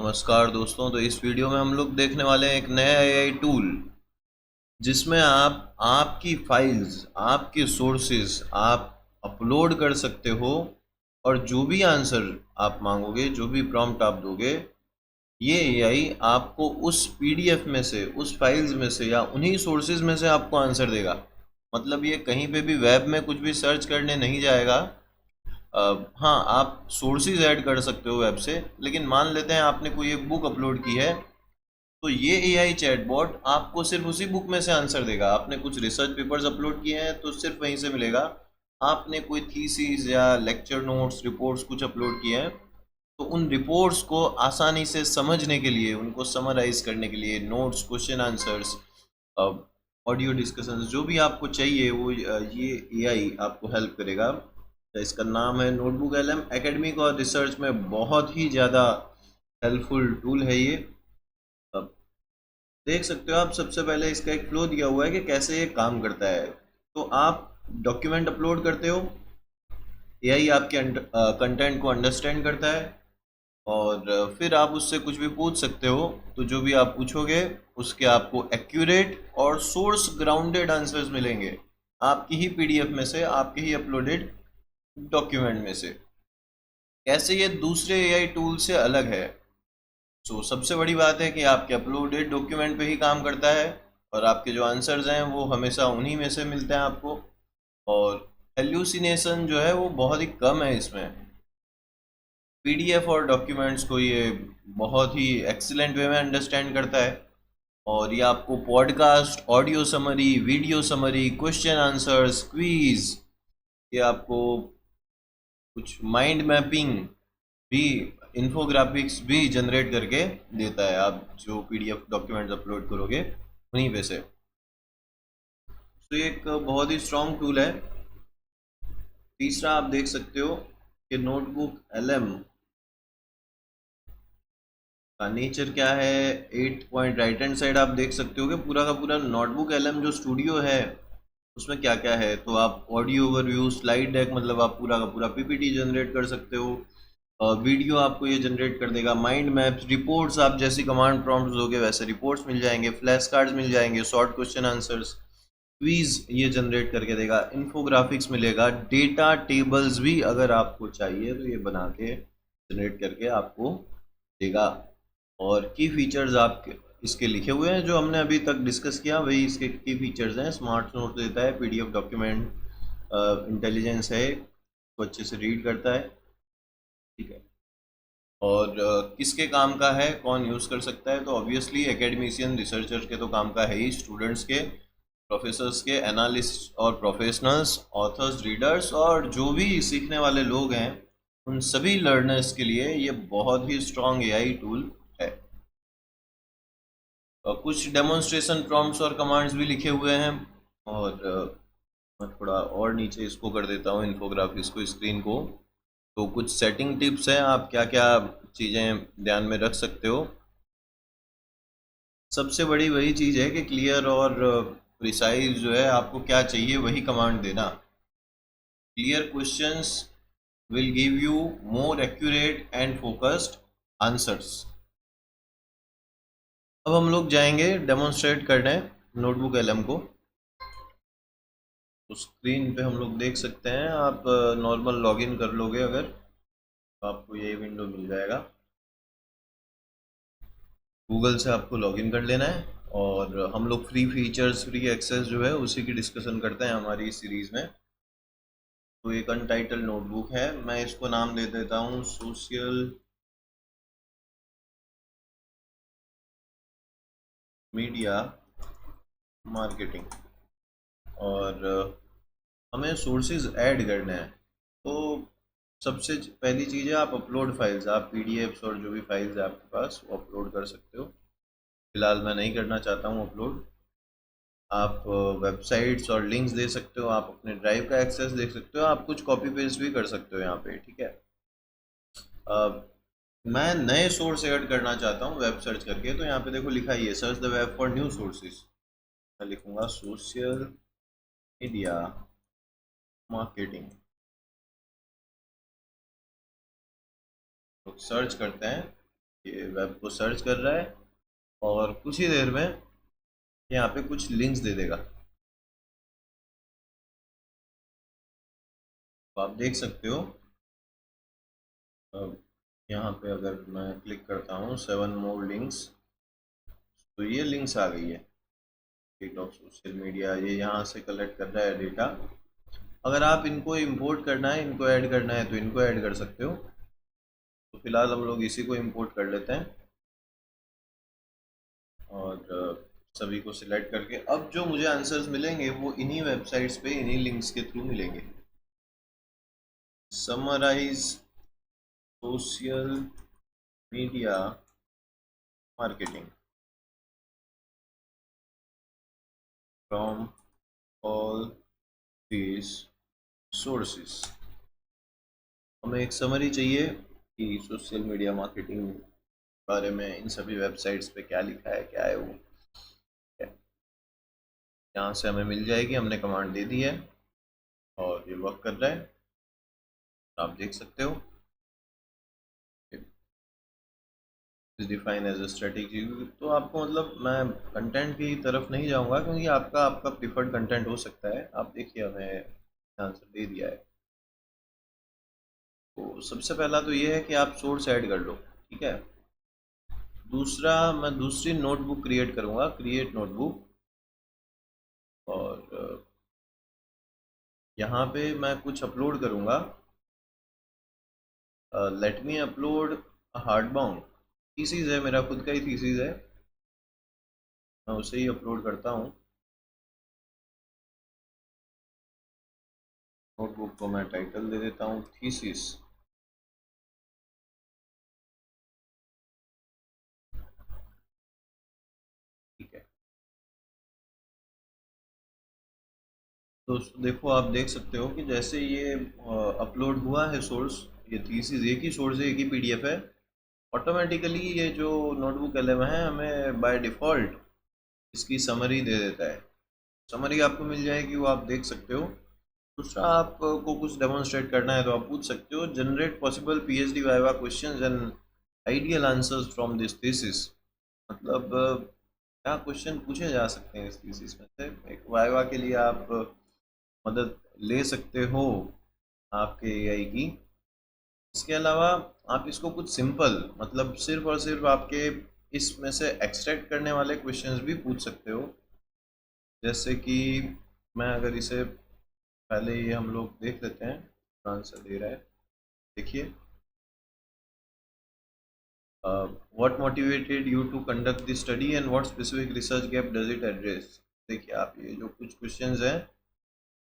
नमस्कार दोस्तों। तो इस वीडियो में हम लोग देखने वाले हैं एक नया एआई टूल जिसमें आप आपकी फाइल्स, आपके सोर्सेज आप अपलोड कर सकते हो और जो भी आंसर आप मांगोगे, जो भी प्रॉम्प्ट आप दोगे, ये एआई आपको उस पीडीएफ में से, उस फाइल्स में से या उन्हीं सोर्सेज में से आपको आंसर देगा। मतलब ये कहीं पे भी वेब में कुछ भी सर्च करने नहीं जाएगा। हाँ, आप सोर्सेज ऐड कर सकते हो वेब से, लेकिन मान लेते हैं आपने कोई एक बुक अपलोड की है, तो ये एआई चैटबॉट आपको सिर्फ उसी बुक में से आंसर देगा। आपने कुछ रिसर्च पेपर्स अपलोड किए हैं तो सिर्फ वहीं से मिलेगा। आपने कोई थीसिस या लेक्चर नोट्स, रिपोर्ट्स कुछ अपलोड किए हैं, तो उन रिपोर्ट्स को आसानी से समझने के लिए, उनको समराइज करने के लिए, notes, question answers, audio discussions, जो भी आपको चाहिए वो ये एआई आपको हेल्प करेगा। तो इसका नाम है नोटबुक एलएम। एकेडमिक और रिसर्च में बहुत ही ज़्यादा हेल्पफुल टूल है ये। अब देख सकते हो आप, सबसे पहले इसका एक फ्लो दिया हुआ है कि कैसे ये काम करता है। तो आप डॉक्यूमेंट अपलोड करते हो, एआई आपके कंटेंट को अंडरस्टैंड करता है और फिर आप उससे कुछ भी पूछ सकते हो। तो जो भी आप पूछोगे उसके आपको एक्यूरेट और सोर्स ग्राउंडेड आंसर्स मिलेंगे, आपकी ही पीडीएफ में से, आपके ही अपलोडेड डॉक्यूमेंट में से। कैसे ये दूसरे एआई टूल से अलग है? सबसे बड़ी बात है कि आपके अपलोडेड डॉक्यूमेंट पे ही काम करता है और आपके जो आंसर्स हैं वो हमेशा उन्हीं में से मिलते हैं आपको। और हेल्यूसिनेशन जो है वो बहुत ही कम है इसमें। पीडीएफ और डॉक्यूमेंट्स को ये बहुत ही एक्सीलेंट वे में अंडरस्टैंड करता है और ये आपको podcast, audio summary, video summary, question answers, quiz, ये आपको कुछ माइंड मैपिंग भी, इन्फोग्राफिक्स भी जनरेट करके देता है। आप जो पीडीएफ डॉक्यूमेंट्स अपलोड करोगे उन्हीं पे से। तो ये एक बहुत ही स्ट्रॉन्ग टूल है। तीसरा आप देख सकते हो कि नोटबुक एलएम का नेचर क्या है। 8 पॉइंट राइट हैंड साइड आप देख सकते हो कि पूरा का पूरा नोटबुक एलएम जो स्टूडियो है उसमें क्या क्या है। तो आप ऑडियो ओवरव्यू, स्लाइड डेक, मतलब आप पूरा का पूरा पीपीटी जनरेट कर सकते हो। वीडियो आपको ये जनरेट कर देगा, माइंड मैप्स, रिपोर्ट्स, आप जैसी कमांड प्रॉम्प्ट्स दोगे वैसे रिपोर्ट्स मिल जाएंगे, फ्लैश कार्ड्स मिल जाएंगे, शॉर्ट क्वेश्चन आंसर्स, क्विज ये जनरेट करके देगा, इन्फोग्राफिक्स मिलेगा, डेटा टेबल्स भी अगर आपको चाहिए तो ये बना के जनरेट करके आपको देगा। और की फीचर्स आपके इसके लिखे हुए हैं, जो हमने अभी तक डिस्कस किया वही इसके की फीचर्स हैं। स्मार्ट नोट देता है, पीडीएफ डॉक्यूमेंट इंटेलिजेंस है, वो अच्छे से रीड करता है, ठीक है। और किसके काम का है, कौन यूज़ कर सकता है? तो ऑब्वियसली एकेडमिशियन, रिसर्चर के तो काम का है ही, स्टूडेंट्स के, प्रोफेसर्स के, एनालिस्ट और प्रोफेशनल्स, ऑथर्स, रीडर्स और जो भी सीखने वाले लोग हैं, उन सभी लर्नर्स के लिए ये बहुत ही स्ट्रॉन्ग एआई टूल है। कुछ डेमोन्स्ट्रेशन प्रॉम्प्ट्स और कमांड्स भी लिखे हुए हैं। और मैं थोड़ा और नीचे इसको कर देता हूँ, इन्फोग्राफिक्स को, स्क्रीन को। तो कुछ सेटिंग टिप्स हैं, आप क्या क्या चीज़ें ध्यान में रख सकते हो। सबसे बड़ी वही चीज़ है कि क्लियर और प्रिसाइज जो है, आपको क्या चाहिए वही कमांड देना। Clear questions will give you more accurate and focused answers. अब हम लोग जाएंगे डेमोन्स्ट्रेट करने नोटबुक एलएम को। तो स्क्रीन पे हम लोग देख सकते हैं, आप नॉर्मल लॉगिन कर लोगे अगर, तो आपको ये विंडो मिल जाएगा। गूगल से आपको लॉगिन कर लेना है और हम लोग फ्री फीचर्स, फ्री एक्सेस जो है उसी की डिस्कशन करते हैं हमारी इस सीरीज़ में। तो एक अनटाइटल नोटबुक है, मैं इसको नाम दे देता हूँ सोशल मीडिया मार्केटिंग। और हमें सोर्सेज ऐड करने हैं। तो सबसे पहली चीज़ है, आप अपलोड फाइल्स, आप पीडीएफ्स और जो भी फाइल्स है आपके पास वो अपलोड कर सकते हो। फिलहाल मैं नहीं करना चाहता हूँ अपलोड। आप वेबसाइट्स और लिंक्स दे सकते हो, आप अपने ड्राइव का एक्सेस देख सकते हो, आप कुछ कॉपी पेस्ट भी कर सकते हो यहाँ पे, ठीक है। मैं नए सोर्स ऐड करना चाहता हूँ वेब सर्च करके। तो यहाँ पे देखो लिखा ही है, search the web for new sources. मैं लिखूंगा सोशल मीडिया मार्केटिंग। तो सर्च करते हैं ये वेब को सर्च कर रहा है और कुछ ही देर में यहाँ पे कुछ लिंक्स दे देगा। तो आप देख सकते हो, अब यहाँ पे अगर मैं क्लिक करता हूँ 7 more links, तो ये लिंक्स आ गई है। डेटा ऑफ सोशल मीडिया, ये यहाँ से कलेक्ट कर रहा है डेटा। अगर आप इनको इंपोर्ट करना है, इनको ऐड करना है, तो इनको ऐड कर सकते हो। तो फिलहाल हम लोग इसी को इंपोर्ट कर लेते हैं और सभी को सिलेक्ट करके अब जो मुझे आंसर्स मिलेंगे वो इन्हीं वेबसाइट्स पे इन्हीं लिंक्स के थ्रू मिलेंगे। Summarize social media marketing from all these sources। हमें एक समरी चाहिए कि सोशल मीडिया मार्केटिंग बारे में इन सभी वेबसाइट्स पे क्या लिखा है, क्या है वो। यहाँ से हमें मिल जाएगी, हमने कमांड दे दी है और ये वर्क कर रहा है, आप देख सकते हो। Define as a strategy. तो आपको मतलब मैं कंटेंट की तरफ नहीं जाऊंगा क्योंकि आपका आपका प्रिफर्ड कंटेंट हो सकता है। आप देखिए हमें आंसर दे दिया है। तो सबसे पहला तो ये है कि आप सोर्स ऐड कर लो, ठीक है। दूसरा, मैं दूसरी नोटबुक क्रिएट करूंगा, क्रिएट नोटबुक। और यहाँ पे मैं कुछ अपलोड करूंगा। Let me upload hard bound thesis है, मेरा खुद का ही थीसिस है, मैं उसे ही अपलोड करता हूँ। नोटबुक को मैं टाइटल दे देता हूँ थीसिस। ठीक है, दोस्तों देखो, आप देख सकते हो कि जैसे ये अपलोड हुआ है सोर्स, ये थीसिस एक ही सोर्स है, एक ही पीडीएफ है। ऑटोमेटिकली ये जो नोटबुक एलेवन है हमें बाय डिफ़ॉल्ट इसकी समरी दे देता है। समरी आपको मिल जाएगी, वो आप देख सकते हो। दूसरा, आपको कुछ डेमोन्स्ट्रेट करना है तो आप पूछ सकते हो, generate possible PhD viva questions and ideal answers from this thesis. मतलब क्या क्वेश्चन पूछे जा सकते हैं इस थीसिस में से, एक वाइवा के लिए आप मदद ले सकते हो आपके एआई की। इसके अलावा आप इसको कुछ सिंपल, मतलब सिर्फ और सिर्फ आपके इसमें से एक्सट्रैक्ट करने वाले क्वेश्चंस भी पूछ सकते हो। जैसे कि मैं अगर इसे पहले ये हम लोग देख लेते हैं, आंसर दे रहा है, देखिए। What motivated you to conduct this study and what specific research gap does it address. देखिए आप, ये जो कुछ क्वेश्चंस हैं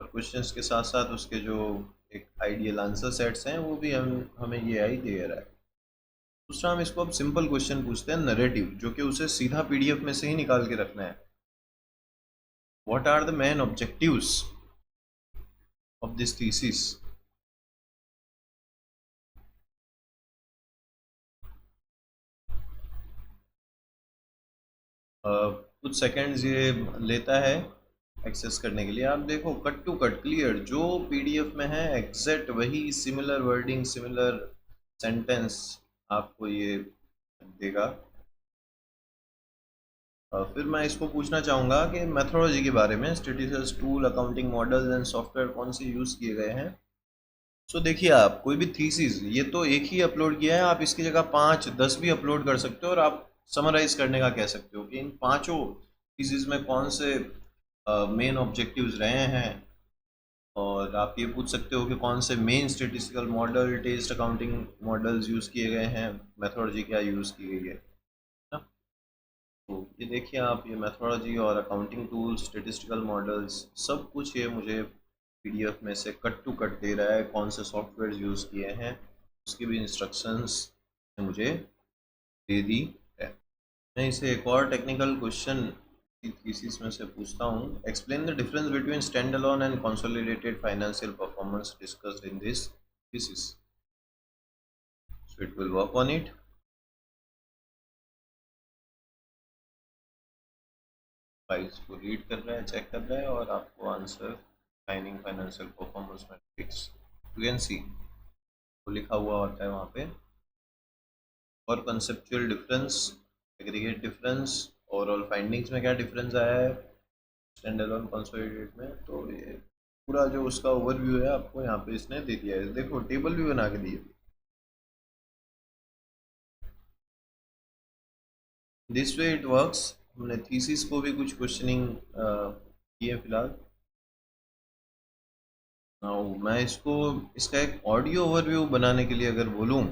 और क्वेश्चंस के साथ साथ उसके जो एक आइडियल आंसर सेट्स हैं वो भी हमें ये आई दे रहा है। दूसरा, हम इसको अब सिंपल क्वेश्चन पूछते हैं नरेटिव, जो कि उसे सीधा पीडीएफ में से ही निकाल के रखना है। What are the main objectives of this thesis. कुछ सेकंड्स ये लेता है एक्सेस करने के लिए। आप देखो, कट टू कट क्लियर जो पीडीएफ में है एग्जैक्ट वही सिमिलर वर्डिंग, सिमिलर सेंटेंस आपको ये देगा। फिर मैं इसको पूछना चाहूँगा कि मेथोडोलॉजी के बारे में, statistical tool, accounting models and software कौन से यूज़ किए गए हैं। सो देखिए, आप कोई भी थीसिस, ये तो एक ही अपलोड किया है, आप इसकी जगह 5-10 भी अपलोड कर सकते हो और आप समराइज करने का कह सकते हो कि इन पांचों थीसिस में कौन से मेन ऑब्जेक्टिव्स रहे हैं। और आप ये पूछ सकते हो कि कौन से main statistical model, test accounting models use किए गए हैं, मेथोडोलॉजी क्या यूज़ की गई है ना। तो ये देखिए आप, ये मेथोडोलॉजी और अकाउंटिंग टूल्स, स्टेटिस्टिकल मॉडल्स, सब कुछ ये मुझे पीडीएफ में से कट टू कट दे रहा है। कौन से सॉफ्टवेयर यूज़ किए हैं उसकी भी इंस्ट्रक्शंस मुझे दे दी है। मैं इसे एक और टेक्निकल क्वेश्चन की थीसिस में से पूछता हूँ। Explain the difference between stand alone and consolidated financial performance discussed in this thesis. So it will work on it. Files को रीड कर रहा है, चेक कर रहा है और आपको answer defining financial performance matrix, you can see, वो लिखा हुआ होता है वहाँ पे। और conceptual difference, aggregate difference, overall findings में क्या डिफरेंस आया है स्टैंड अलोन कंसोलिडेट में। तो ये पूरा जो उसका ओवरव्यू है आपको यहाँ पे इसने दे दिया है। देखो टेबल भी बना के दिए। This way it works. हमने थीसिस को भी कुछ क्वेश्चनिंग किए फिलहाल। नाउ मैं इसको इसका एक ऑडियो ओवरव्यू बनाने के लिए अगर बोलूँ,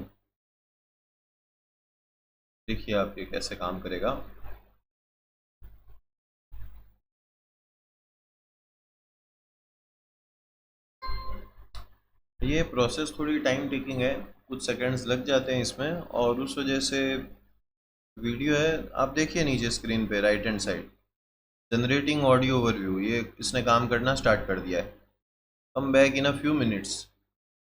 देखिए आप ये कैसे काम करेगा। ये प्रोसेस थोड़ी टाइम टेकिंग है, कुछ सेकंड्स लग जाते हैं इसमें, और उस वजह से वीडियो है। आप देखिए नीचे स्क्रीन पे right hand side generating audio overview, ये इसने काम करना स्टार्ट कर दिया है। Come back in a few minutes,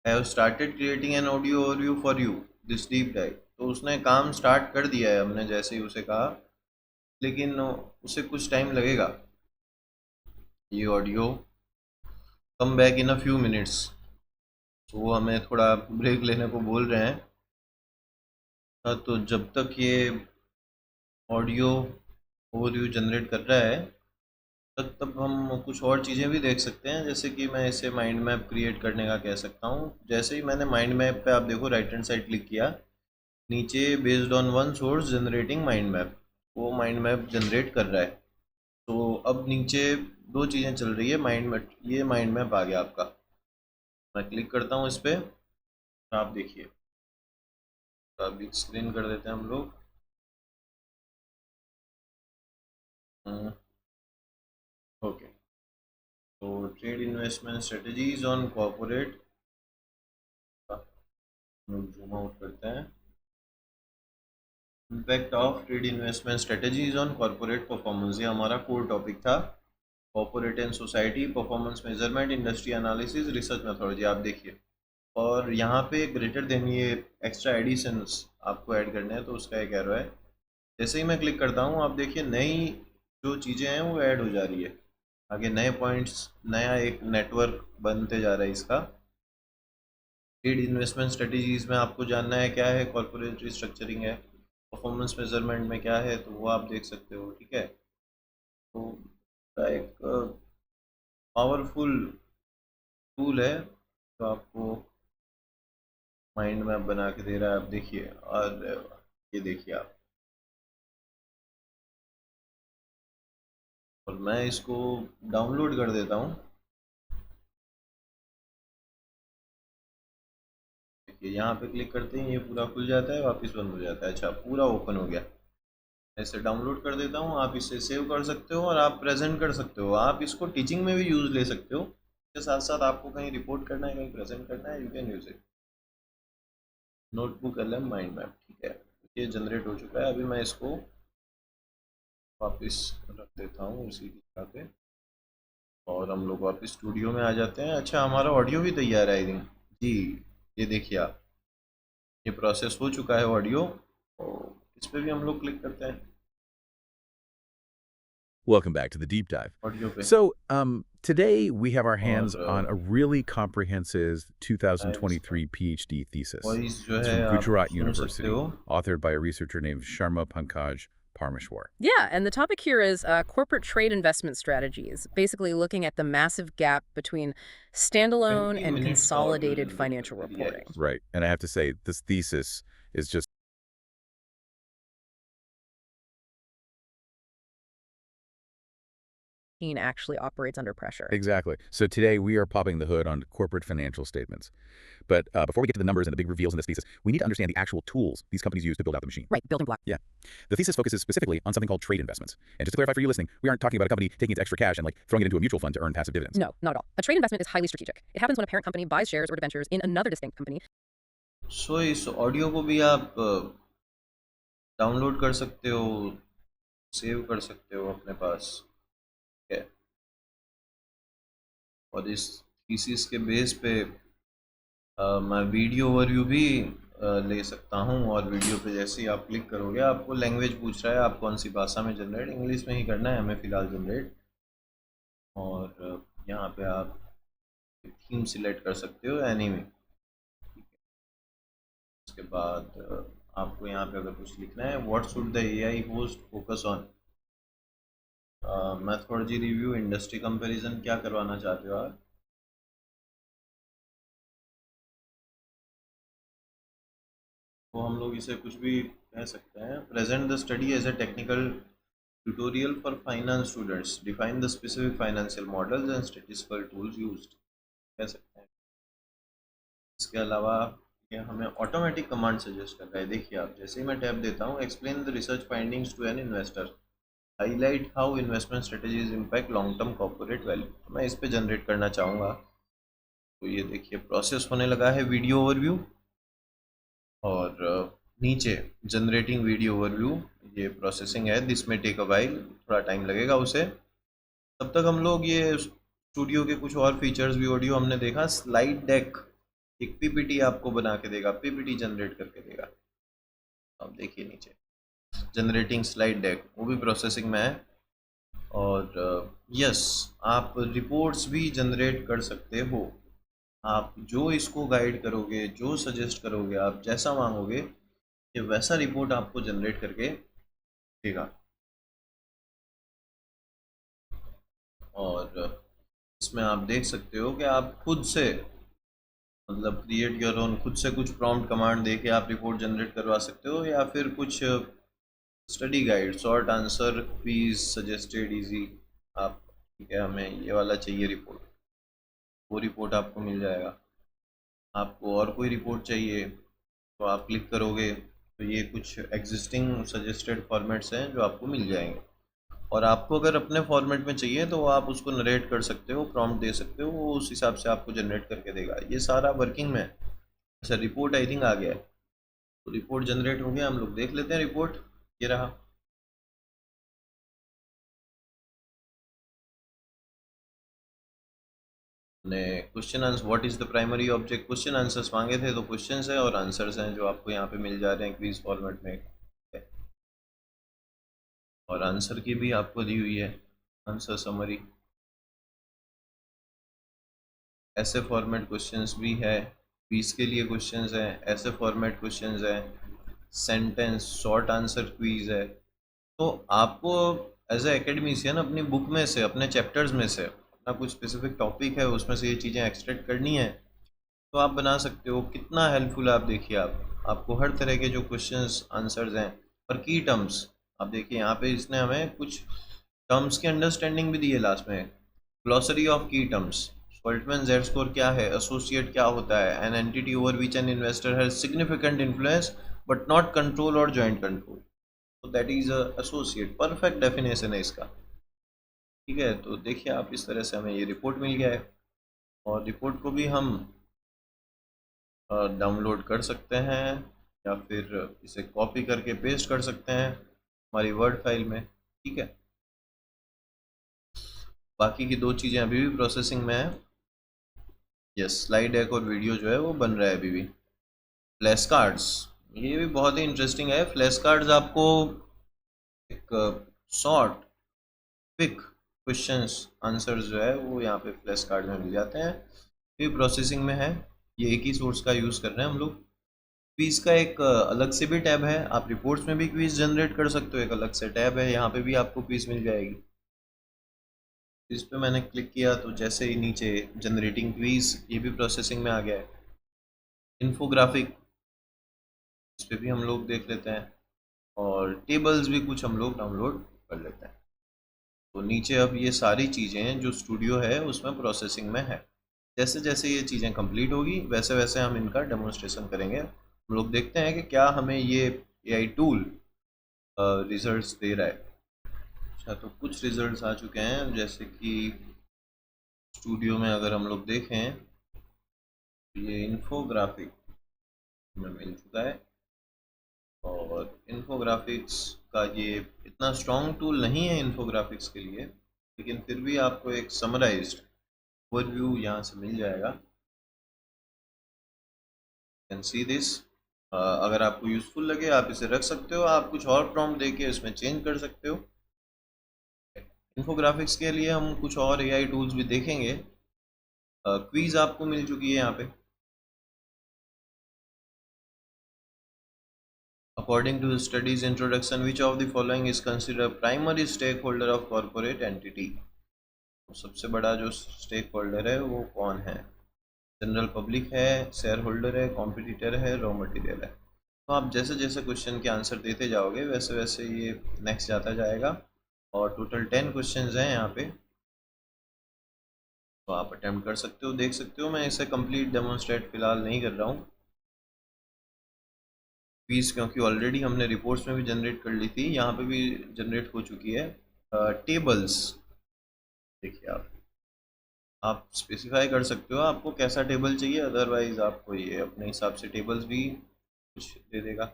have started creating an audio overview for you this deep dive. तो उसने काम स्टार्ट कर दिया है हमने जैसे ही उसे कहा, लेकिन उसे कुछ टाइम लगेगा। ये audio come back in a few minutes, तो वो हमें थोड़ा ब्रेक लेने को बोल रहे हैं। तो जब तक ये ऑडियो ओवरव्यू जनरेट कर रहा है, तब हम कुछ और चीज़ें भी देख सकते हैं। जैसे कि मैं इसे माइंड मैप क्रिएट करने का कह सकता हूँ। जैसे ही मैंने माइंड मैप पे आप देखो राइट हैंड साइड क्लिक किया, नीचे based on one source generating mind map, वो माइंड मैप जनरेट कर रहा है। तो अब नीचे दो चीज़ें चल रही है माइंड मैप, ये माइंड मैप आ गया आपका। मैं क्लिक करता हूँ इस पर, आप देखिए। तो अभी स्क्रीन कर देते हैं हम लोग। ओके, तो trade investment strategies on corporate, zoom out करते हैं। Impact of trade investment strategies on corporate performance, ये हमारा कोर टॉपिक था। Corporate and society performance measurement, industry analysis, research methodology, आप देखिए। और यहाँ पे ग्रेटर देन, ये एक्स्ट्रा एडिशंस आपको ऐड करने हैं, तो उसका एक एरो है। जैसे ही मैं क्लिक करता हूँ आप देखिए नई जो चीज़ें हैं वो ऐड हो जा रही है। आगे नए पॉइंट्स, नया एक नेटवर्क बनते जा रहा है इसका। ट्रेड इन्वेस्टमेंट स्ट्रेटजीज में आपको जानना है क्या है, कॉर्पोरेट रिस्ट्रक्चरिंग है, परफॉर्मेंस मेजरमेंट में क्या है, तो वो आप देख सकते हो। ठीक है, तो एक पावरफुल टूल है जो आपको माइंड मैप बना के दे रहा है। आप देखिए, और ये देखिए आप, और मैं इसको डाउनलोड कर देता हूँ। देखिए यहाँ पे क्लिक करते ही ये पूरा खुल जाता है, वापस बंद हो जाता है। अच्छा, पूरा ओपन हो गया। ऐसे डाउनलोड कर देता हूँ, आप इसे सेव कर सकते हो और आप प्रेजेंट कर सकते हो। आप इसको टीचिंग में भी यूज़ ले सकते हो, इसके साथ साथ आपको कहीं रिपोर्ट करना है, कहीं प्रेजेंट करना है, you can use it. Notebook L M mind map, ठीक है, ये जनरेट हो चुका है। अभी मैं इसको वापस रख देता हूँ उसी की जगह पे, और हम लोग वापस स्टूडियो में आ जाते हैं। अच्छा, हमारा ऑडियो भी तैयार है आई थिंक जी। ये देखिए आप, ये प्रोसेस हो चुका है ऑडियो, तो इस पर भी हम लोग क्लिक करते हैं Welcome back to the deep dive. Audio पे। Today we have our hands on a और really comprehensive 2023 PhD thesis. Voice जो It's है from आप Gujarat सुन सकते University, हो। authored by a researcher named Sharma Pankaj Parmeshwar. Yeah, and the topic here is corporate trade investment strategies, basically looking at the massive gap between standalone 20 and minutes का audio consolidated generate financial करके दिया है। reporting. Right. And I have to say, this thesis is just Actually operates under pressure. exactly. So today we are popping the hood on corporate financial statements. But before we get to the numbers and the big reveals in this thesis, we need to understand the actual tools these companies use to build out the machine. Right, building block. Yeah. The thesis focuses specifically on something called trade investments. And just to clarify for you listening, we aren't talking about a company taking its extra cash and like throwing it into a mutual fund to earn passive dividends. No, not at all. A trade investment is highly strategic. It happens when a parent company buys shares or debentures in another distinct company. सो इस audio को भी आप download कर सकते हो, save कर सकते हो अपने पास। ठीक है, और इस थीसिस के बेस पे मैं वीडियो ओवरव्यू भी ले सकता हूँ। और वीडियो पे जैसे ही आप क्लिक करोगे, आपको लैंग्वेज पूछ रहा है आप कौन सी भाषा में जनरेट, इंग्लिश में ही करना है हमें फ़िलहाल जनरेट। और यहाँ पे आप थीम सिलेक्ट कर सकते हो एनीमे। उसके बाद आपको यहाँ पे अगर कुछ लिखना है, what should the AI host focus on, methodology review, industry comparison, क्या करवाना चाहते हो आप? तो हम लोग इसे कुछ भी कह सकते हैं। Present the study as a technical tutorial for finance students, define the specific financial models and statistical tools used, कह सकते हैं। इसके अलावा ये हमें ऑटोमेटिक कमांड सजेस्ट कर रहा है। देखिए आप, जैसे ही मैं टैब देता हूँ, explain the research findings to an investor, highlight how investment strategies impact long term corporate value. तो मैं इस पे जनरेट करना चाहूँगा। तो ये देखिए प्रोसेस होने लगा है वीडियो ओवरव्यू, और नीचे जनरेटिंग वीडियो ओवरव्यू, ये प्रोसेसिंग है, दिस में टेक अ वाइल, थोड़ा टाइम लगेगा उसे। तब तक हम लोग ये स्टूडियो के कुछ और फीचर्स भी, ऑडियो हमने देखा, स्लाइड डेक, एक पीपीटी आपको बना के देगा, पीपीटी जनरेट करके देगा। अब देखिए नीचे जनरेटिंग स्लाइड डेक, वो भी प्रोसेसिंग में है। और यस, आप रिपोर्ट्स भी जनरेट कर सकते हो। आप जो इसको गाइड करोगे, जो सजेस्ट करोगे, आप जैसा मांगोगे, ये वैसा रिपोर्ट आपको जनरेट करके देगा। और इसमें आप देख सकते हो कि आप खुद से, मतलब क्रिएट योर ओन, खुद से कुछ प्रॉम्प्ट कमांड दे के आप रिपोर्ट जनरेट करवा सकते हो, या फिर कुछ study guide, short answer, quiz, suggested easy, आप, ठीक है हमें ये वाला चाहिए रिपोर्ट, वो रिपोर्ट आपको मिल जाएगा। आपको और कोई रिपोर्ट चाहिए तो आप क्लिक करोगे तो ये कुछ एग्जिस्टिंग सजेस्टेड फॉर्मेट्स हैं जो आपको मिल जाएंगे। और आपको अगर अपने फॉर्मेट में चाहिए तो आप उसको नरेट कर सकते हो, प्रॉम्प्ट दे सकते हो, वो उस हिसाब से आपको जनरेट करके देगा। ये सारा वर्किंग में है। अच्छा, रिपोर्ट आई थिंक आ गया है, तो रिपोर्ट जनरेट हो गया, हम लोग देख लेते हैं रिपोर्ट। ये रहा। ने question answer, what is the primary object, question answers मांगे थे, तो क्वेश्चंस हैं और आंसर्स हैं जो आपको यहाँ पे मिल जा रहे हैं क्विज फॉर्मेट में। और आंसर की भी आपको दी हुई है आंसर समरी। ऐसे फॉर्मेट क्वेश्चंस भी है, क्विज के लिए क्वेश्चंस हैं, ऐसे फॉर्मेट क्वेश्चंस हैं, सेंटेंस शॉर्ट आंसर क्विज है। तो आपको एज ए एकेडमिशियन अपनी बुक में से, अपने चैप्टर्स में से, अपना कुछ स्पेसिफिक टॉपिक है उसमें से ये चीज़ें एक्सट्रैक्ट करनी है तो आप बना सकते हो। कितना हेल्पफुल है आप देखिए। आप, आपको हर तरह के जो क्वेश्चंस आंसर्स हैं, और की टर्म्स, आप देखिए यहाँ पे इसने हमें कुछ टर्म्स की अंडरस्टैंडिंग भी दी है लास्ट में। ग्लॉसरी ऑफ की टर्म्स, स्पॉल्टमैन जेड स्कोर क्या है, एसोसिएट क्या होता है, an entity over which an investor has significant influence but not control और जॉइंट कंट्रोल, तो that is associate. Perfect definition है इसका। ठीक है, तो देखिए आप, इस तरह से हमें ये रिपोर्ट मिल गया है, और रिपोर्ट को भी हम डाउनलोड कर सकते हैं, या फिर इसे कॉपी करके पेस्ट कर सकते हैं हमारी वर्ड फाइल में। ठीक है, बाकी की दो चीज़ें अभी भी प्रोसेसिंग में है। यस, स्लाइड डेक और वीडियो जो है वो बन रहा है अभी भी। फ्लैश कार्ड्स, ये भी बहुत ही इंटरेस्टिंग है। फ्लैश कार्ड्स आपको एक शॉर्ट क्विक क्वेश्चंस आंसर्स जो है वो यहाँ पे फ्लैश कार्ड में मिल जाते हैं। ये प्रोसेसिंग में है, ये एक ही सोर्स का यूज़ कर रहे हैं हम लोग। क्विज का एक अलग से भी टैब है, आप रिपोर्ट्स में भी क्विज जनरेट कर सकते हो, एक अलग से टैब है, यहाँ पे भी आपको क्विज मिल जाएगी। इस पे मैंने क्लिक किया तो जैसे ही नीचे जनरेटिंग क्विज, ये भी प्रोसेसिंग में आ गया है। इन्फोग्राफिक, इस पे भी हम लोग देख लेते हैं, और टेबल्स भी कुछ हम लोग डाउनलोड कर लेते हैं। तो नीचे अब ये सारी चीज़ें जो स्टूडियो है उसमें प्रोसेसिंग में है। जैसे जैसे ये चीज़ें कंप्लीट होगी वैसे वैसे हम इनका डेमोन्स्ट्रेशन करेंगे। हम लोग देखते हैं कि क्या हमें ये एआई टूल रिजल्ट्स दे रहा है। अच्छा, तो कुछ रिजल्ट्स आ चुके हैं, जैसे कि स्टूडियो में अगर हम लोग देखें तो ये इन्फोग्राफिक हमें मिल चुका है। और इन्फोग्राफिक्स का ये इतना स्ट्रॉन्ग टूल नहीं है इन्फोग्राफिक्स के लिए, लेकिन फिर भी आपको एक समराइज्ड ओवरव्यू यहाँ से मिल जाएगा। Can see this. अगर आपको यूज़फुल लगे आप इसे रख सकते हो, आप कुछ और प्रॉम्प्ट देके इसमें चेंज कर सकते हो। इन्फोग्राफिक्स के लिए हम कुछ और एआई टूल्स भी देखेंगे। क्वीज आपको मिल चुकी है यहाँ पे। According to his studies introduction, which of the following is considered primary stakeholder of corporate entity? तो सबसे बड़ा जो स्टेक होल्डर है वो कौन है? जनरल पब्लिक है, शेयर होल्डर है, कॉम्पिटिटर है, रॉ मटेरियल है। तो आप जैसे जैसे क्वेश्चन के आंसर देते जाओगे वैसे वैसे ये नेक्स्ट जाता जाएगा। और टोटल 10 क्वेश्चंस हैं यहाँ पे, तो आप अटेम्प्ट कर सकते हो, देख सकते हो। मैं इसे कंप्लीट डेमोन्स्ट्रेट फिलहाल नहीं कर रहा हूँ फीस, क्योंकि ऑलरेडी हमने रिपोर्ट्स में भी जनरेट कर ली थी, यहाँ पे भी जनरेट हो चुकी है। टेबल्स देखिए, आप स्पेसिफाई कर सकते हो आपको कैसा टेबल चाहिए, अदरवाइज आपको ये अपने हिसाब से टेबल्स भी कुछ दे देगा।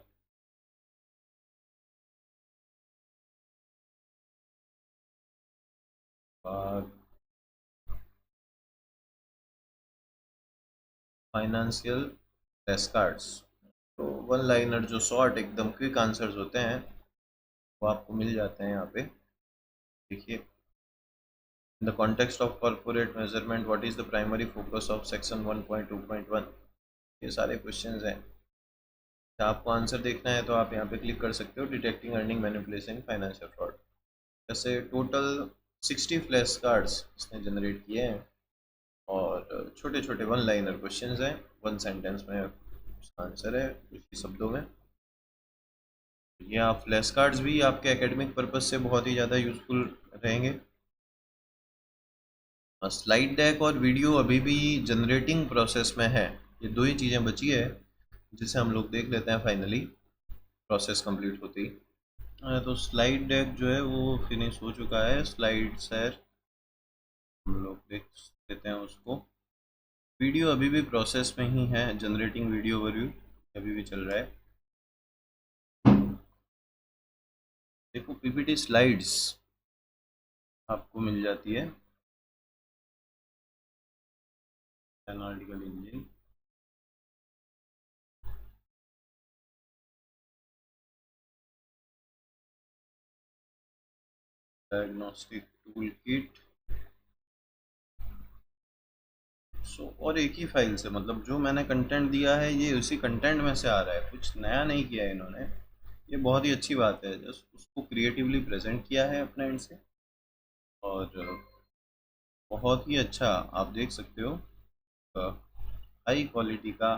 फाइनेंशियल फ्लैश कार्ड्स, तो वन लाइनर जो शॉर्ट एकदम क्विक आंसर्स होते हैं वो आपको मिल जाते हैं यहाँ पे। देखिए, in the context of corporate measurement what is the primary focus of section 1.2.1, ये सारे क्वेश्चंस हैं। आपको आंसर देखना है तो आप यहाँ पे क्लिक कर सकते हो, detecting earning manipulation financial fraud. जैसे टोटल 60 फ्लैश कार्ड्स इसने जनरेट किए हैं और छोटे छोटे वन लाइनर क्वेश्चंस हैं, वन सेंटेंस में उसका आंसर है कुछ ही शब्दों में। ये आप फ्लैश कार्ड्स भी आपके एकेडमिक पर्पस से बहुत ही ज़्यादा यूज़फुल रहेंगे। स्लाइड डेक और वीडियो अभी भी जनरेटिंग प्रोसेस में है, ये दो ही चीज़ें बची है जिसे हम लोग देख लेते हैं फाइनली प्रोसेस कंप्लीट होती। तो स्लाइड डेक जो है वो फिनिश हो चुका है, स्लाइड शेयर हम लोग देख लेते हैं उसको। वीडियो अभी भी प्रोसेस में ही है, जनरेटिंग वीडियो ओवरव्यू अभी भी चल रहा है। देखो, पीपीटी स्लाइड्स आपको मिल जाती है, analytical engine, diagnostic tool kit. और एक ही फाइल से, मतलब जो मैंने कंटेंट दिया है ये उसी कंटेंट में से आ रहा है, कुछ नया नहीं किया है इन्होंने। ये बहुत ही अच्छी बात है, जस्ट उसको क्रिएटिवली प्रेजेंट किया है अपने एंड से, और बहुत ही अच्छा आप देख सकते हो, हाई क्वालिटी का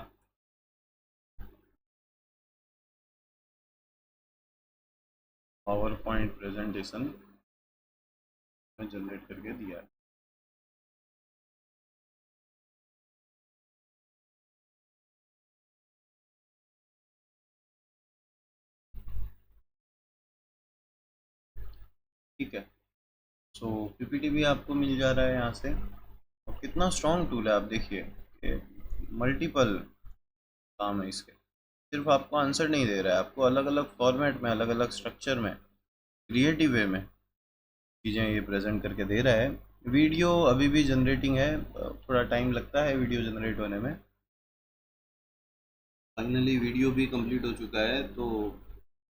पावर पॉइंट प्रेजेंटेशन में जनरेट करके दिया है। ठीक है, सो पीपीटी भी आपको मिल जा रहा है यहाँ से। और कितना स्ट्रॉन्ग टूल है, आप देखिए मल्टीपल काम है इसके, सिर्फ आपको आंसर नहीं दे रहा है, आपको अलग अलग फॉर्मेट में, अलग अलग स्ट्रक्चर में, क्रिएटिव वे में चीज़ें ये प्रेजेंट करके दे रहा है। वीडियो अभी भी जनरेटिंग है, थोड़ा टाइम लगता है वीडियो जनरेट होने में। फाइनली वीडियो भी कंप्लीट हो चुका है, तो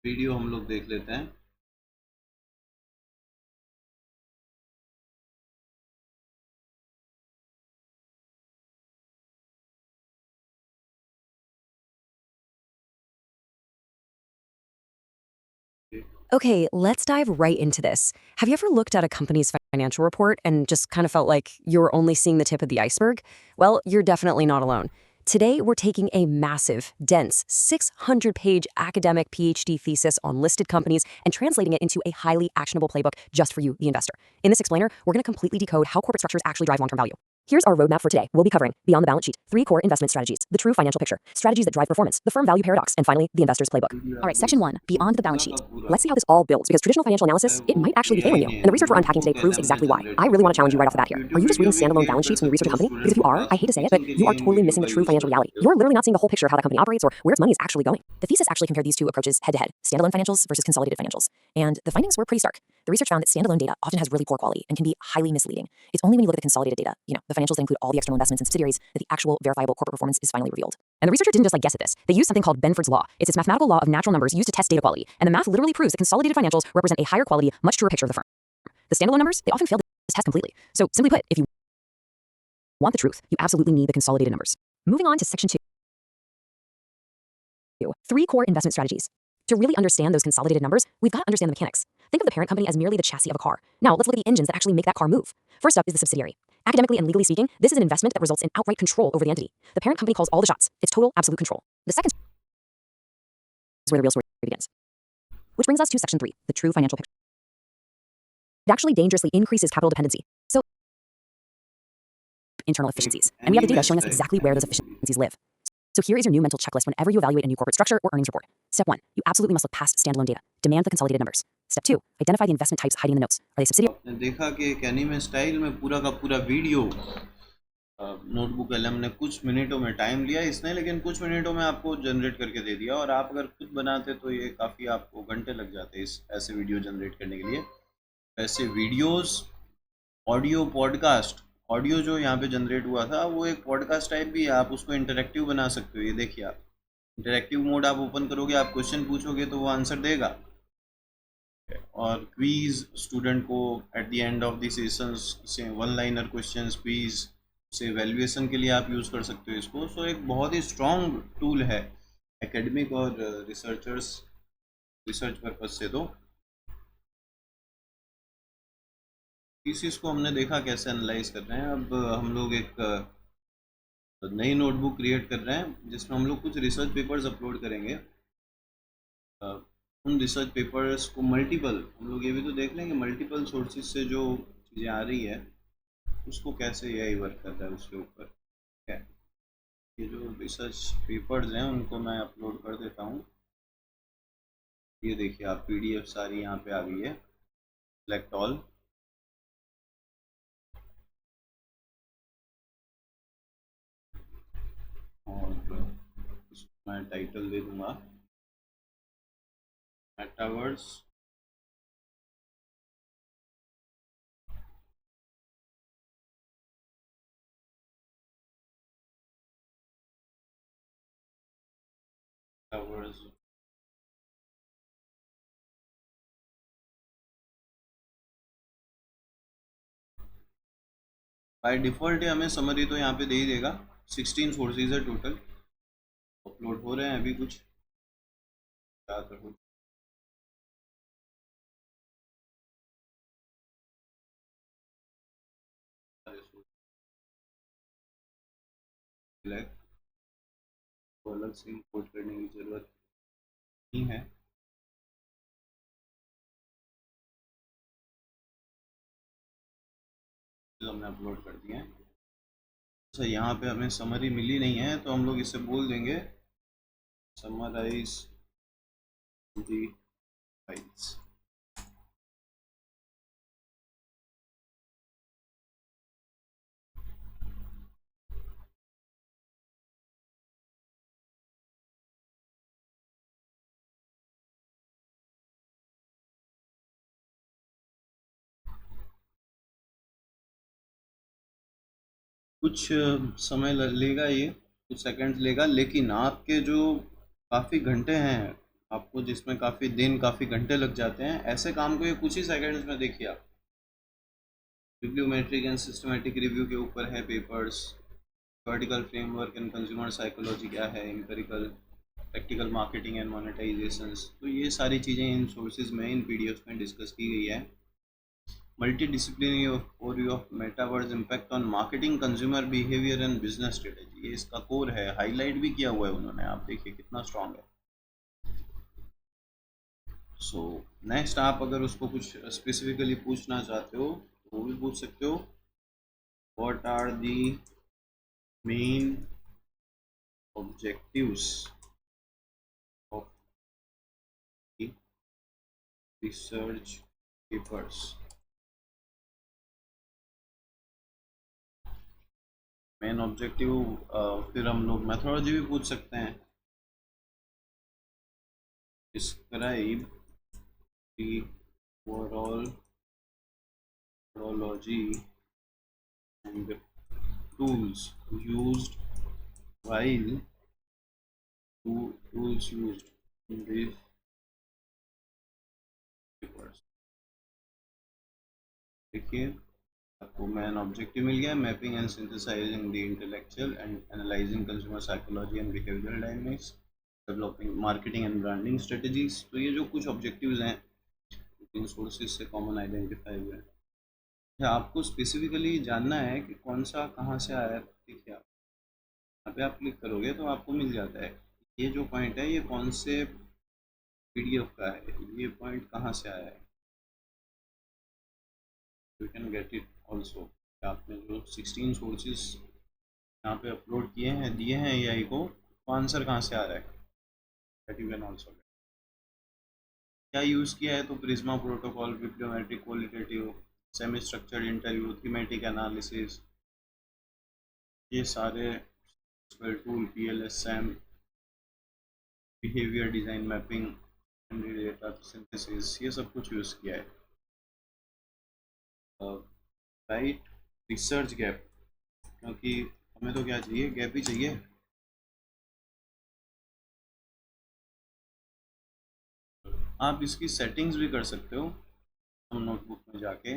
वीडियो हम लोग देख लेते हैं। Okay, let's dive right into this. Have you ever looked at a company's financial report and just kind of felt like you were only seeing the tip of the iceberg? Well, you're definitely not alone. Today, we're taking a massive, dense, 600-page academic PhD thesis on listed companies and translating it into a highly actionable playbook just for you, the investor. In this explainer, we're going to completely decode how corporate structures actually drive long-term value. Here's our roadmap for today. We'll be covering beyond the balance sheet, 3 core investment strategies, the true financial picture, strategies that drive performance, the firm value paradox, and finally, the investor's playbook. All right, section 1, beyond the balance sheet. Let's see how this all builds, because traditional financial analysis, it might actually be failing you. And the research we're unpacking today proves exactly why. I really want to challenge you right off the bat here. Are you just reading standalone balance sheets when you research a company? Because if you are, I hate to say it, but you are totally missing the true financial reality. You're literally not seeing the whole picture of how that company operates or where its money is actually going. The thesis actually compared these two approaches head-to-head, standalone financials versus consolidated financials. And the findings were pretty stark. The research found that standalone data often has really poor quality and can be highly misleading. It's only when you look at the consolidated data, the financials that include all the external investments and subsidiaries, that the actual verifiable corporate performance is finally revealed. And the researcher didn't just guess at this. They used something called Benford's Law. It's this mathematical law of natural numbers used to test data quality. And the math literally proves that consolidated financials represent a higher quality, much truer picture of the firm. The standalone numbers, they often fail this test completely. So simply put, if you want the truth, you absolutely need the consolidated numbers. Moving on to section 2. 3 core investment strategies. To really understand those consolidated numbers, we've got to understand the mechanics. Think of the parent company as merely the chassis of a car. Now, let's look at the engines that actually make that car move. First up is the subsidiary. Academically and legally speaking, this is an investment that results in outright control over the entity. The parent company calls all the shots. It's total, absolute control. The second is where the real story begins. Which brings us to section 3, the true financial picture. It actually dangerously increases capital dependency. So, internal efficiencies. And we have the data showing us exactly where those efficiencies live. So here is your new mental checklist whenever you evaluate a new corporate structure or earnings report. Step 1, you absolutely must look past standalone data. Demand the consolidated numbers. Step 2, identify the investment types hiding in the notes. Are they subsidiary? आपने देखा कि एक anime style में पूरा का पूरा video notebook LM ने कुछ मिनटों में टाइम लिया इसने, लेकिन कुछ मिनटों में आपको जनरेट करके दे दिया। और आप अगर खुद बनाते तो ये काफ़ी आपको घंटे लग जाते इस ऐसे वीडियो जनरेट करने के लिए। ऐसे वीडियोस, ऑडियो, पॉडकास्ट, ऑडियो जो यहाँ पे जनरेट हुआ था वो एक पॉडकास्ट टाइप भी है, आप उसको इंटरेक्टिव बना सकते हो। ये देखिए, आप इंटरेक्टिव मोड आप ओपन करोगे, आप क्वेश्चन पूछोगे तो वो आंसर देगा। और क्वीज स्टूडेंट को at the end of the sessions से वन लाइनर क्वेश्चंस क्वीज से वैल्यूएशन के लिए आप यूज़ कर सकते हो इसको। सो एक बहुत ही स्ट्रॉन्ग टूल है एकेडमिक और रिसर्च पर्पज से। तो इस चीज़ को हमने देखा कैसे एनालाइज कर रहे हैं। अब हम लोग एक नई नोटबुक क्रिएट कर रहे हैं जिसमें हम लोग कुछ रिसर्च पेपर्स अपलोड करेंगे। उन रिसर्च पेपर्स को मल्टीपल, हम लोग ये भी तो देख लेंगे मल्टीपल सोर्सेज से जो चीज़ें आ रही है उसको कैसे एआई वर्क कर रहा है उसके ऊपर। ठीक है, ये जो रिसर्च पेपर्स हैं उनको मैं अपलोड कर देता हूँ। ये देखिए आप पीडीएफ सारी यहाँ पे आ गई है, सिलेक्ट ऑल। और इसको मैं टाइटल दे दूँगा मेटावर्स मेटावर्स बाय डिफ़ॉल्ट हमें समरी तो यहाँ पे दे ही देगा। 16 सोर्सेज है टोटल, अपलोड हो रहे हैं अभी कुछ ज़्यादातर। सिलेक्ट को अलग से इंपोर्ट करने की ज़रूरत नहीं है। तो हमने अपलोड कर दिया है। अच्छा, यहाँ पे हमें समरी मिली नहीं है तो हम लोग इसे बोल देंगे समराइज दी फाइल्स। कुछ समय लेगा, ये कुछ सेकंड्स लेगा, लेकिन आपके जो काफ़ी घंटे हैं आपको, जिसमें काफ़ी दिन काफ़ी घंटे लग जाते हैं, ऐसे काम को ये कुछ ही सेकंड्स में देखिए आप। बिब्लियोमेट्रिक एंड सिस्टमेटिक रिव्यू के ऊपर है papers, vertical framework and consumer psychology क्या है, एम्पिरिकल प्रैक्टिकल मार्केटिंग एंड मोनेटाइजेशंस। तो ये सारी चीज़ें इन सोर्सेज में, इन पीडीएफ में डिस्कस की गई है। Multidisciplinary overview of metaverse impact on marketing, consumer behaviour and business strategy, ये इसका कोर है। हाईलाइट भी किया हुआ है उन्होंने, आप देखिए कितना स्ट्रांग है। सो नेक्स्ट, आप अगर उसको कुछ स्पेसिफिकली पूछना चाहते हो तो वो भी पूछ सकते हो। What are the main objectives of the research papers। Main objective, फिर हम लोग मेथोडोलॉजी भी पूछ सकते हैं। Describe the overall methodology and tools used while tools used in these papers। देखिए आपको मैन ऑब्जेक्टिव मिल गया, mapping and synthesising the intellectual and analysing consumer psychology and behavioural dynamics, developing marketing and branding strategies. तो ये जो कुछ objectives हैं इन sources से common identify हुए हैं। अच्छा, आपको स्पेसिफिकली जानना है कि कौन सा कहाँ से आया है, देखिए आप यहाँ पे आप क्लिक करोगे तो आपको मिल जाता है ये जो पॉइंट है ये कौन से पीडीएफ का है, ये पॉइंट कहाँ से आया है। You can get it also. आपने जो 16 सोर्सेज यहाँ पे अपलोड किए हैं, दिए हैं एआई को, तो आंसर कहाँ से आ रहा है, दैट यू कैन ऑल्सो। क्या यूज़ किया है, तो PRISMA protocol, bibliometric, qualitative, semi structured interview, thematic analysis, ये सारे tool, PLSM, behaviour design mapping, data synthesis, ये सब कुछ यूज़ किया है। राइट रिसर्च गैप, क्योंकि हमें तो क्या चाहिए, गैप ही चाहिए। आप इसकी सेटिंग्स भी कर सकते हो, हम नोटबुक में जाके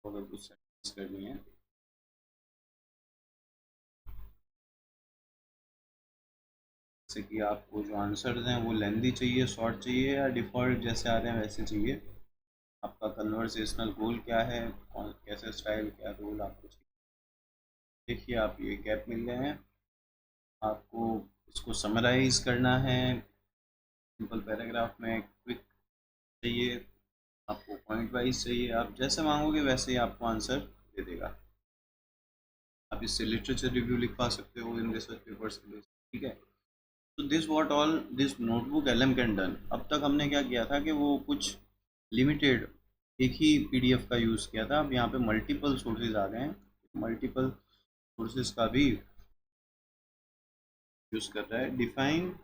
अगर कुछ सेटिंग्स करनी है, जैसे कि आपको जो आंसर्स हैं वो लेंदी चाहिए, शॉर्ट चाहिए, या डिफ़ॉल्ट जैसे आ रहे हैं वैसे चाहिए। आपका कन्वर्सेशनल गोल क्या है, कौन कैसे स्टाइल, क्या रोल आपको चाहिए। देखिए आप ये गैप मिल गए हैं, आपको इसको समराइज करना है सिंपल पैराग्राफ में, क्विक चाहिए, आपको पॉइंट वाइज चाहिए, आप जैसे मांगोगे वैसे ही आपको आंसर दे देगा। आप इससे लिटरेचर रिव्यू लिखवा सकते हो इन रिसर्च पेपर्स के लिए, ठीक है। तो this what all this notebook LM can done. अब तक हमने क्या किया था कि वो कुछ लिमिटेड एक ही पीडीएफ का यूज़ किया था, अब यहाँ पे मल्टीपल सोर्सेज आ गए हैं, मल्टीपल सोर्सेज का भी यूज़ कर रहा है। Define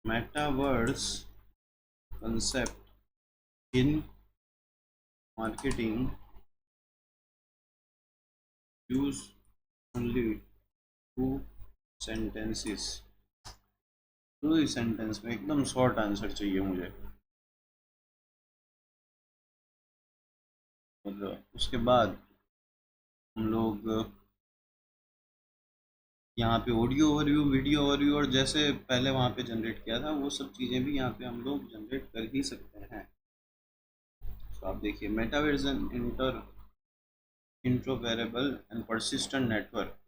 metaverse concept in marketing, use only 2 sentences. 2 he sentence में एकदम शॉर्ट आंसर चाहिए मुझे। और उसके बाद हम लोग यहाँ पे ऑडियो ओवरव्यू, वीडियो ओवरव्यू, और जैसे पहले वहाँ पे जनरेट किया था वो सब चीज़ें भी यहाँ पे हम लोग जनरेट कर ही सकते हैं। तो आप देखिए metaverse an interoperable and persistent network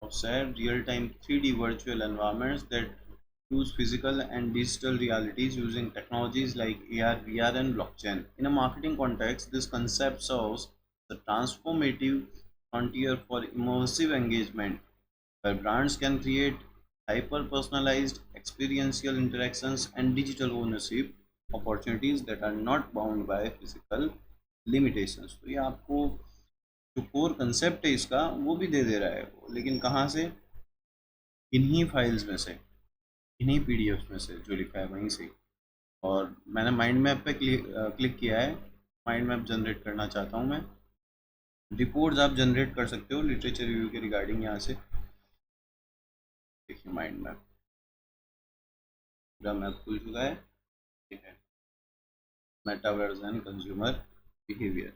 of shared real-time 3D virtual environments that use physical and digital realities using technologies like AR, VR, and blockchain. In a marketing context, this concept serves the transformative frontier for immersive engagement, where brands can create hyper-personalized experiential interactions and digital ownership opportunities that are not bound by physical limitations. तो ये आपको जो core concept है इसका वो भी दे दे रहा है वो, लेकिन कहाँ से, इन्हीं फाइल्स में से, इन्हीं पीडीएफ में से जो लिखा है वहीं से। और मैंने माइंड मैप पे क्लिक किया है, माइंड मैप जनरेट करना चाहता हूँ मैं। रिपोर्ट्स आप जनरेट कर सकते हो लिटरेचर रिव्यू के रिगार्डिंग, यहाँ से देखिए माइंड मैप, पूरा मैप खुल चुका है, ठीक है। मेटावर्स एंड कंज्यूमर बिहेवियर,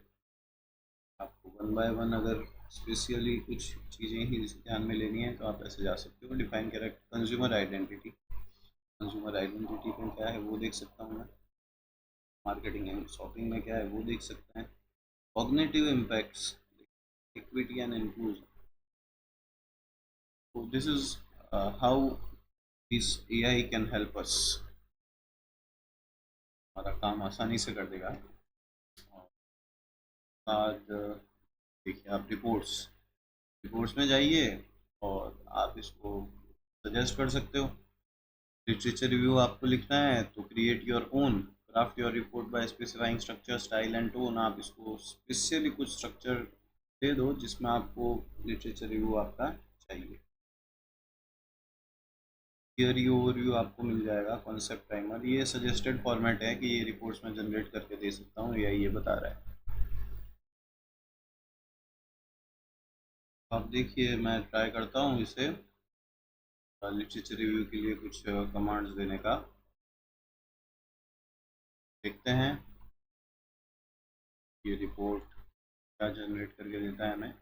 आपको वन बाय वन अगर स्पेशली कुछ चीज़ें ही ध्यान में लेनी है तो आप ऐसे जा सकते हो। Define character consumer identity, consumer identity में क्या है वो देख सकता हूँ मैं। मार्केटिंग एंड शॉपिंग में क्या है वो देख सकते हैं। Cognitive impacts, equity and inclusion, तो this is how this AI can help us, हमारा काम आसानी से कर देगा। और बाद देखिए आप रिपोर्ट्स में जाइए और आप इसको सजेस्ट कर सकते हो। लिटरेचर रिव्यू आपको लिखना है तो create your own, craft your report by specifying structure, style and tone. आप इसको स्पेशली कुछ स्ट्रक्चर दे दो जिसमें आपको लिटरेचर रिव्यू आपका चाहिए। थियरी ओवरव्यू आपको मिल जाएगा, कॉन्सेप्ट प्राइमर, ये सजेस्टेड फॉर्मेट है कि ये रिपोर्ट्स में जनरेट करके दे सकता हूँ, या ये बता रहा है। आप देखिए मैं ट्राई करता हूँ इसे लिटरेचर रिव्यू के लिए कुछ कमांड्स देने का, देखते हैं ये रिपोर्ट क्या जनरेट करके देता है हमें।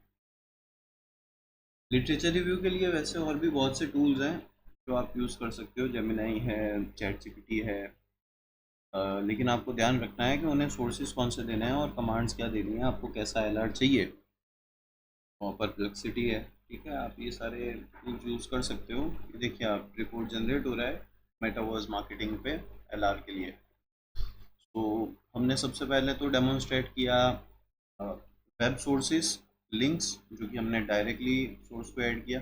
लिटरेचर रिव्यू के लिए वैसे और भी बहुत से टूल्स हैं जो आप यूज़ कर सकते हो। जेमिनाई है, चैट जीपीटी है, लेकिन आपको ध्यान रखना है कि उन्हें सोर्सेज कौन से देने हैं और कमांड्स क्या देनी है, आपको कैसा एलआर चाहिए। और परप्लेक्सिटी है, ठीक है, आप ये सारे टूल्स यूज़ कर सकते हो। ये देखिए, आप रिपोर्ट जनरेट हो रहा है मेटावर्स मार्केटिंग पे एलआर के लिए। तो हमने सबसे पहले तो डेमोन्स्ट्रेट किया वेब सोर्सेस, लिंक्स, जो कि हमने डायरेक्टली सोर्स को ऐड किया।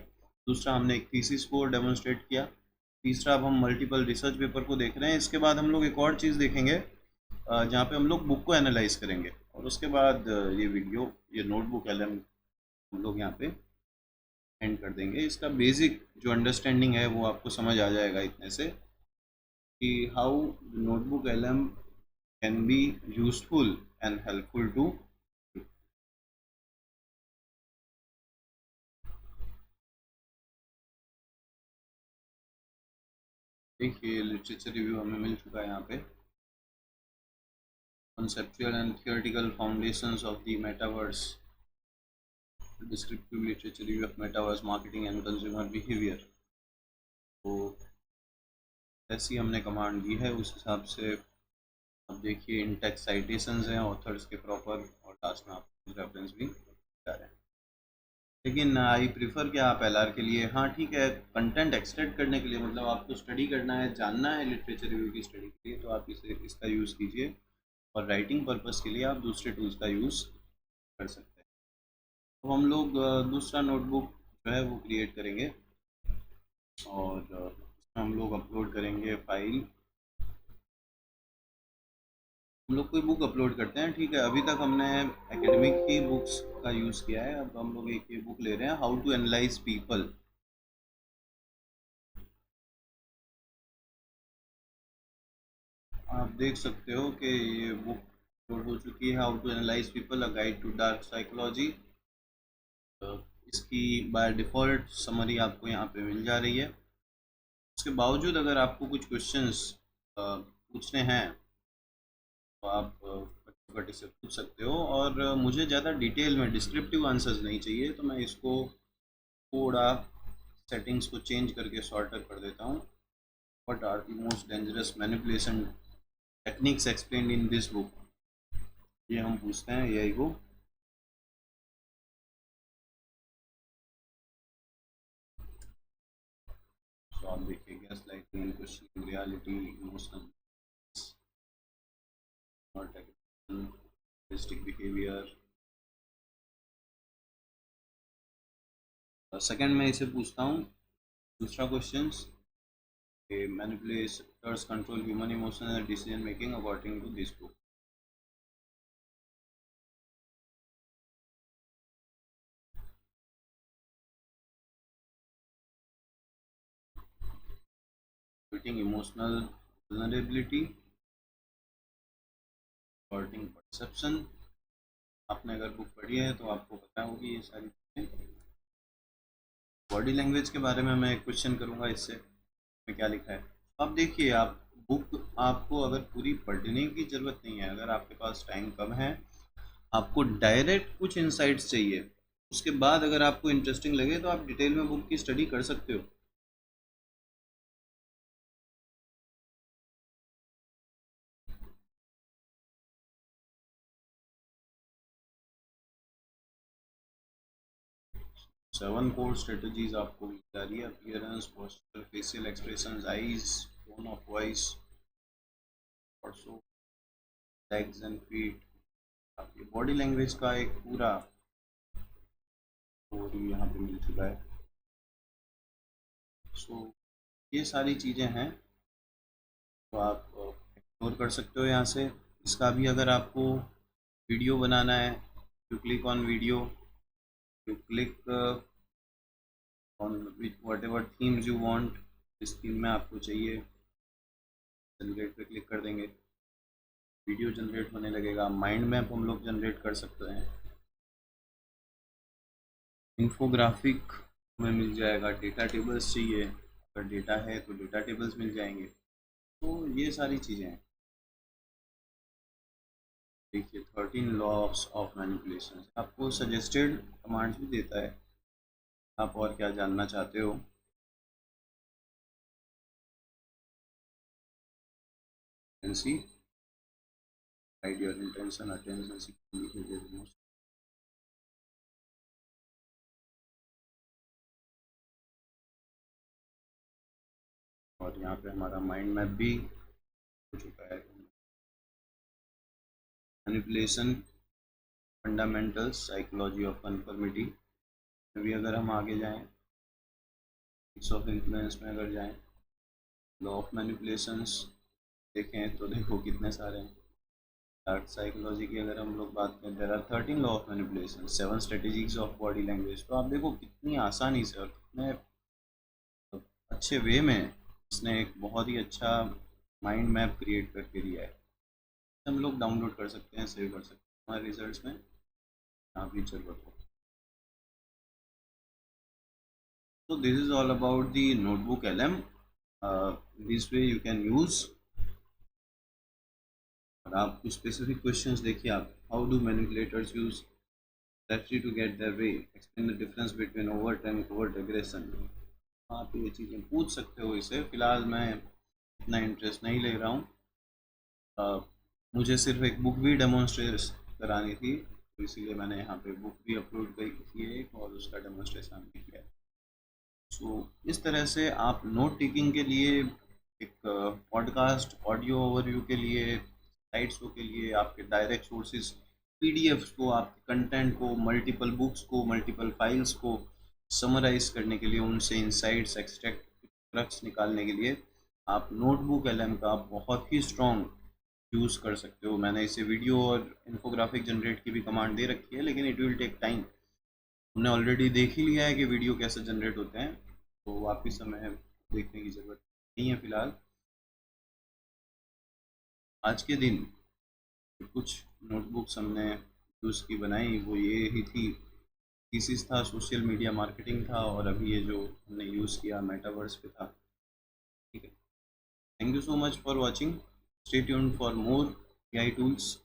दूसरा, हमने एक थीसिस को डेमोन्स्ट्रेट किया। तीसरा, अब हम मल्टीपल रिसर्च पेपर को देख रहे हैं। इसके बाद हम लोग एक और चीज़ देखेंगे, जहाँ पे हम लोग बुक को एनालाइज करेंगे, और उसके बाद ये वीडियो, ये नोटबुक एलएम हम लोग यहाँ पे एंड कर देंगे। इसका बेसिक जो अंडरस्टैंडिंग है वो आपको समझ आ जाएगा इतने से, कि how notebook LM can be useful and helpful to. देखिए, लिटरेचर रिव्यू हमें मिल चुका है यहाँ पे। conceptual and theoretical foundations of the metaverse, descriptive literature review of metaverse marketing and consumer behavior। तो ऐसी हमने कमांड दी है, उस हिसाब से अब देखिए इन टेक्स्ट साइटेशंस हैं, ऑथर्स के प्रॉपर, और लास्ट में आप रेफरेंस भी कर रहे हैं। लेकिन आई प्रीफर कि आप एलआर के लिए, हाँ ठीक है, कंटेंट एक्सट्रैक्ट करने के लिए, मतलब आपको स्टडी करना है, जानना है लिटरेचर रिव्यू की स्टडी के लिए, तो आप इसका यूज़ कीजिए। और राइटिंग पर्पस के लिए आप दूसरे टूल्स का यूज़ कर सकते हैं। तो हम लोग दूसरा नोटबुक जो है वो क्रिएट करेंगे, और उसमें हम लोग अपलोड करेंगे फाइल। हम लोग कोई बुक अपलोड करते हैं, ठीक है। अभी तक हमने एकेडमिक ही बुक्स का यूज़ किया है, अब हम लोग एक ये बुक ले रहे हैं, हाउ टू एनालाइज पीपल। आप देख सकते हो कि ये बुक अपलोड हो चुकी है, how to analyze people, a guide to dark psychology. इसकी बाय डिफ़ॉल्ट समरी आपको यहाँ पे मिल जा रही है। उसके बावजूद अगर आपको कुछ क्वेश्चंस पूछने हैं, तो आप कटी से पूछ सकते हो। और मुझे ज़्यादा डिटेल में डिस्क्रिप्टिव आंसर्स नहीं चाहिए, तो मैं इसको थोड़ा सेटिंग्स को चेंज करके शॉर्टर कर देता हूँ। What are the most dangerous manipulation techniques explained in this book, ये हम पूछते हैं एआई को। तो आप देखिए, gaslighting, questioning reality, emotional और टेक्निकल बिहेवियर। सेकंड में इसे पूछता हूँ दूसरा question, manipulators control human emotion and decision making according to this book. Creating emotional vulnerability, according perception. आपने अगर बुक पढ़ी है तो आपको पता होगी ये सारी चीज़ें। बॉडी लैंग्वेज के बारे में मैं एक क्वेश्चन करूँगा, इससे में क्या लिखा है। अब देखिए, आप बुक, आपको अगर पूरी पढ़ने की ज़रूरत नहीं है, अगर आपके पास टाइम कम है, आपको डायरेक्ट कुछ इंसाइट्स चाहिए, उसके बाद अगर आपको इंटरेस्टिंग लगे तो आप डिटेल में बुक की स्टडी कर सकते हो। 7 कोर स्ट्रेटजीज आपको मिल जा रही है, appearance, posture, facial expressions, eyes, tone of voice, also legs and feet. आपकी बॉडी लैंग्वेज का एक पूरा ओवरव्यू यहाँ पे मिल चुका है। सो ये सारी चीज़ें हैं, तो आप एक्सप्लोर कर सकते हो यहाँ से। इसका भी अगर आपको वीडियो बनाना है, you click on video, you click on which what ever themes you want, जिस थीम में आपको चाहिए, जनरेट पे क्लिक कर देंगे, वीडियो जनरेट होने लगेगा। माइंड मैप हम लोग जनरेट कर सकते हैं, इन्फोग्राफिक हमें मिल जाएगा, डेटा टेबल्स चाहिए, अगर डेटा है तो डेटा टेबल्स मिल जाएंगे। तो ये सारी चीज़ें हैं। देखिए, 13 लॉस ऑफ मैनिपुलेशन आपको सजेस्टेड कमांड्स भी देता है। आप और क्या जानना चाहते हो। See, hide your intention, attention seeking behavior most. और यहाँ पे हमारा माइंड मैप भी हो चुका है। Manipulation fundamentals psychology of conformity. अभी अगर हम आगे जाएं, ऑफ इन्फ्लुएंस में अगर जाएं, लॉ ऑफ मैनिपुलेशंस देखें तो देखो कितने सारे हैं। डार्क साइकोलॉजी की अगर हम लोग बात करें, there are 13 law of manipulation, 7 strategies of body language. तो आप देखो कितनी आसानी से और कितने अच्छे वे में इसने एक बहुत ही अच्छा माइंड मैप क्रिएट करके दिया है। हम लोग डाउनलोड कर सकते हैं, सेव कर सकते हैं हमारे रिजल्ट्स में, यहाँ फीचर को। So this is all about the notebook LM. This way you can use. और आप कुछ स्पेसिफिक क्वेश्चंस देखिए, आप how do manipulators use strategy to get their way, explain the difference between overt and covert aggression. आप ये चीज़ें पूछ सकते हो इसे। फ़िलहाल मैं इतना इंटरेस्ट नहीं ले रहा हूँ, मुझे सिर्फ एक बुक भी डेमोन्स्ट्रेट करानी थी, तो इसीलिए मैंने यहाँ पे बुक भी अपलोड की है और उसका डेमोन्स्ट्रेशन भी किया है। सो इस तरह से आप नोट टेकिंग के लिए, एक पॉडकास्ट ऑडियो ओवरव्यू के लिए, स्लाइड शो के लिए, आपके डायरेक्ट सोर्सेज पीडीएफ्स को, आपके कंटेंट को, मल्टीपल बुक्स को, मल्टीपल फाइल्स को समराइज करने के लिए, उनसे इंसाइट्स एक्सट्रैक्ट्स निकालने के लिए आप नोटबुक एलएम का बहुत ही स्ट्रॉन्ग यूज़ कर सकते हो। मैंने इसे वीडियो और इन्फोग्राफिक जनरेट की भी कमांड दे रखी है, लेकिन इट विल टेक टाइम। हमने ऑलरेडी देख ही लिया है कि वीडियो कैसे जनरेट होते हैं, तो वापस हमें देखने की ज़रूरत नहीं है। फ़िलहाल आज के दिन कुछ नोटबुक्स हमने यूज़ की बनाई, वो ये ही थी। थीसिस था सोशल मीडिया मार्केटिंग था, और अभी ये जो हमने यूज़ किया मेटावर्स पे था। ठीक है, thank you so much for watching, stay tuned for more AI tools.